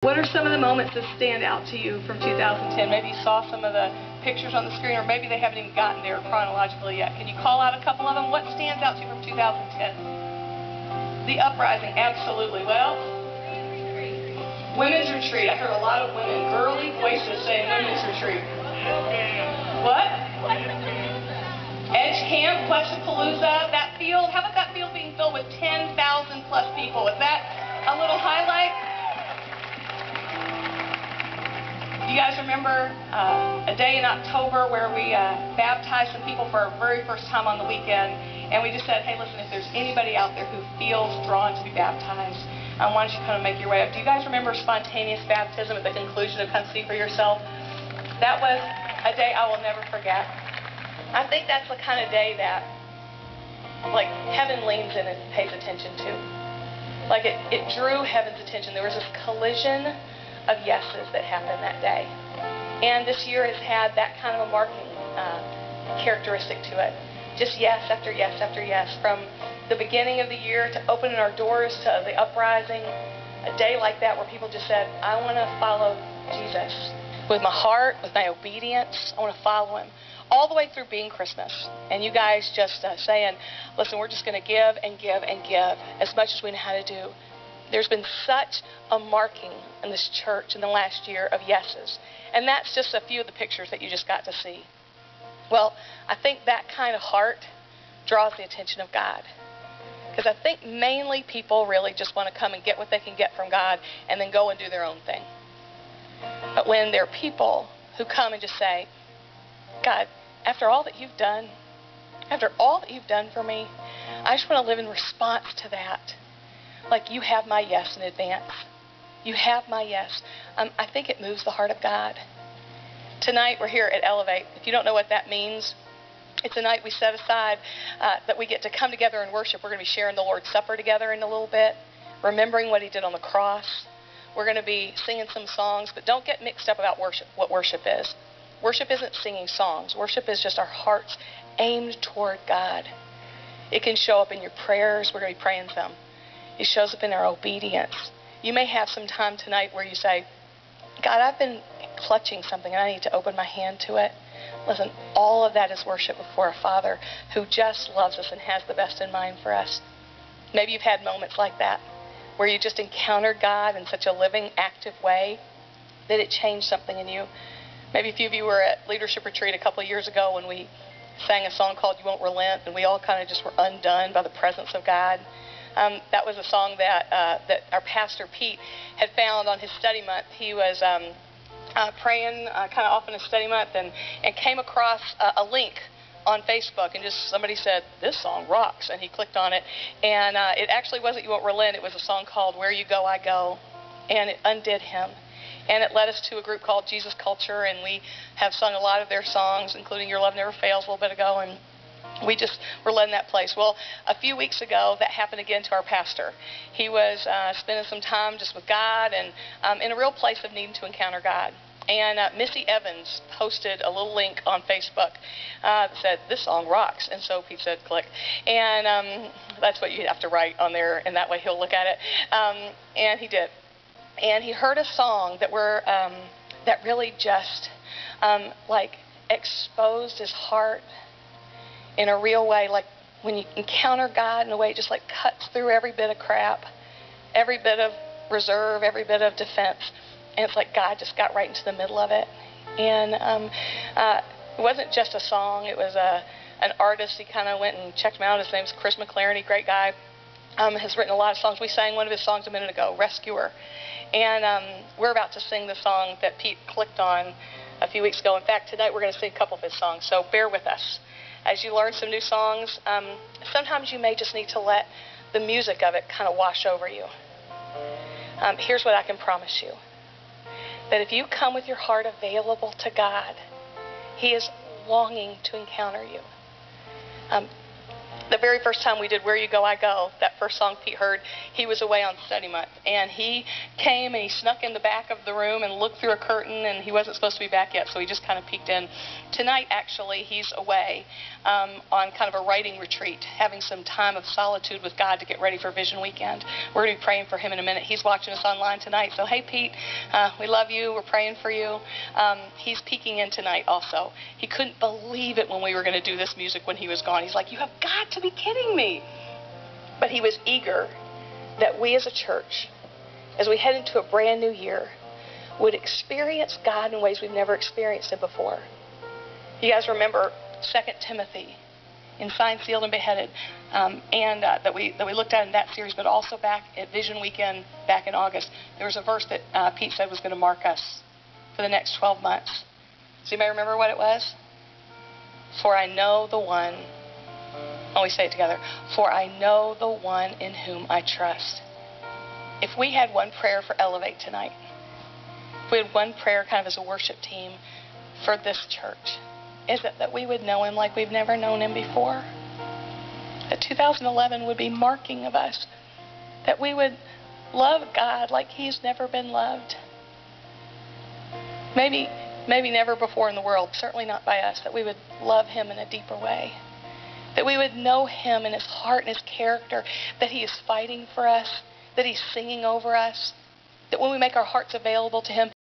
What are some of the moments that stand out to you from 2010? Maybe you saw some of the pictures on the screen, or maybe they haven't even gotten there chronologically yet. Can you call out a couple of them? What stands out to you from 2010? The uprising, absolutely. Well, women's retreat. I heard a lot of women, girly voices saying women's retreat. What? Edge Camp, Questapalooza, that field. How about that field being filled with 10,000 plus people? Is that a little highlight? You guys remember a day in October where we baptized some people for our very first time on the weekend, and we just said, hey, listen, if there's anybody out there who feels drawn to be baptized, why don't you kind of make your way up? Do you guys remember spontaneous baptism at the conclusion of Come See for Yourself? That was a day I will never forget. I think that's the kind of day that, like, heaven leans in and pays attention to. Like, it drew heaven's attention. There was this collision of yeses that happened that day. And this year has had that kind of a marking characteristic to it. Just yes after yes after yes. From the beginning of the year to opening our doors to the uprising, a day like that where people just said, I want to follow Jesus with my heart, with my obedience. I want to follow him. All the way through being Christmas. And you guys just saying, listen, we're just going to give and give and give as much as we know how to do. There's been such a marking in this church in the last year of yeses. And that's just a few of the pictures that you just got to see. Well, I think that kind of heart draws the attention of God. Because I think mainly people really just want to come and get what they can get from God and then go and do their own thing. But when there are people who come and just say, God, after all that you've done for me, I just want to live in response to that. Like, you have my yes in advance. You have my yes. I think it moves the heart of God. Tonight we're here at Elevate. If you don't know what that means, it's a night we set aside that we get to come together and worship. We're going to be sharing the Lord's Supper together in a little bit, remembering what he did on the cross. We're going to be singing some songs, but don't get mixed up about worship, what worship is. Worship isn't singing songs. Worship is just our hearts aimed toward God. It can show up in your prayers. We're going to be praying some. It shows up in our obedience. You may have some time tonight where you say, God, I've been clutching something and I need to open my hand to it. Listen, all of that is worship before a Father who just loves us and has the best in mind for us. Maybe you've had moments like that where you just encountered God in such a living, active way that it changed something in you. Maybe a few of you were at Leadership Retreat a couple of years ago when we sang a song called You Won't Relent, and we all kind of just were undone by the presence of God. That was a song that our pastor Pete had found on his study month. He was praying kind of off in his study month and came across a link on Facebook, and just somebody said, this song rocks, and he clicked on it, and it actually wasn't You Won't Relent. It was a song called Where You Go, I Go, and it undid him. And it led us to a group called Jesus Culture, and we have sung a lot of their songs, including Your Love Never Fails a little bit ago, and we just were led in that place. Well, a few weeks ago, that happened again to our pastor. He was spending some time just with God and in a real place of needing to encounter God. And Missy Evans posted a little link on Facebook that said, this song rocks. And so Pete said, click. And that's what you have to write on there, and that way he'll look at it. And he did. And he heard a song that really just like exposed his heart in a real way, like when you encounter God in a way, it just like cuts through every bit of crap, every bit of reserve, every bit of defense, and it's like God just got right into the middle of it. And it wasn't just a song, it was an artist. He kind of went and checked him out. His name's Chris McLaren, great guy, has written a lot of songs. We sang one of his songs a minute ago, Rescuer, and we're about to sing the song that Pete clicked on a few weeks ago. In fact, tonight we're going to sing a couple of his songs, so bear with us. As you learn some new songs, sometimes you may just need to let the music of it kind of wash over you. Here's what I can promise you. That if you come with your heart available to God, he is longing to encounter you. The very first time we did Where You Go, I Go, that first song Pete heard, he was away on study month. And he came and he snuck in the back of the room and looked through a curtain, and he wasn't supposed to be back yet, so he just kind of peeked in. Tonight, actually, he's away on kind of a writing retreat, having some time of solitude with God to get ready for Vision Weekend. We're going to be praying for him in a minute. He's watching us online tonight. So, hey, Pete, we love you. We're praying for you. He's peeking in tonight also. He couldn't believe it when we were going to do this music when he was gone. He's like, you have got to be kidding me. But he was eager that we as a church, as we head into a brand new year, would experience God in ways we've never experienced him before. You guys remember 2 Timothy in Signed, Sealed, and Beheaded, that we looked at in that series, but also back at Vision Weekend back in August. There was a verse that Pete said was going to mark us for the next 12 months. Does anybody remember what it was? For I know the one, oh, we say it together. For I know the one in whom I trust. If we had one prayer for Elevate tonight, if we had one prayer kind of as a worship team for this church, is it that we would know him like we've never known him before? That 2011 would be marking of us. That we would love God like he's never been loved. Maybe never before in the world, certainly not by us, that we would love him in a deeper way. That we would know him and his heart and his character, that he is fighting for us, that he's singing over us, that when we make our hearts available to him,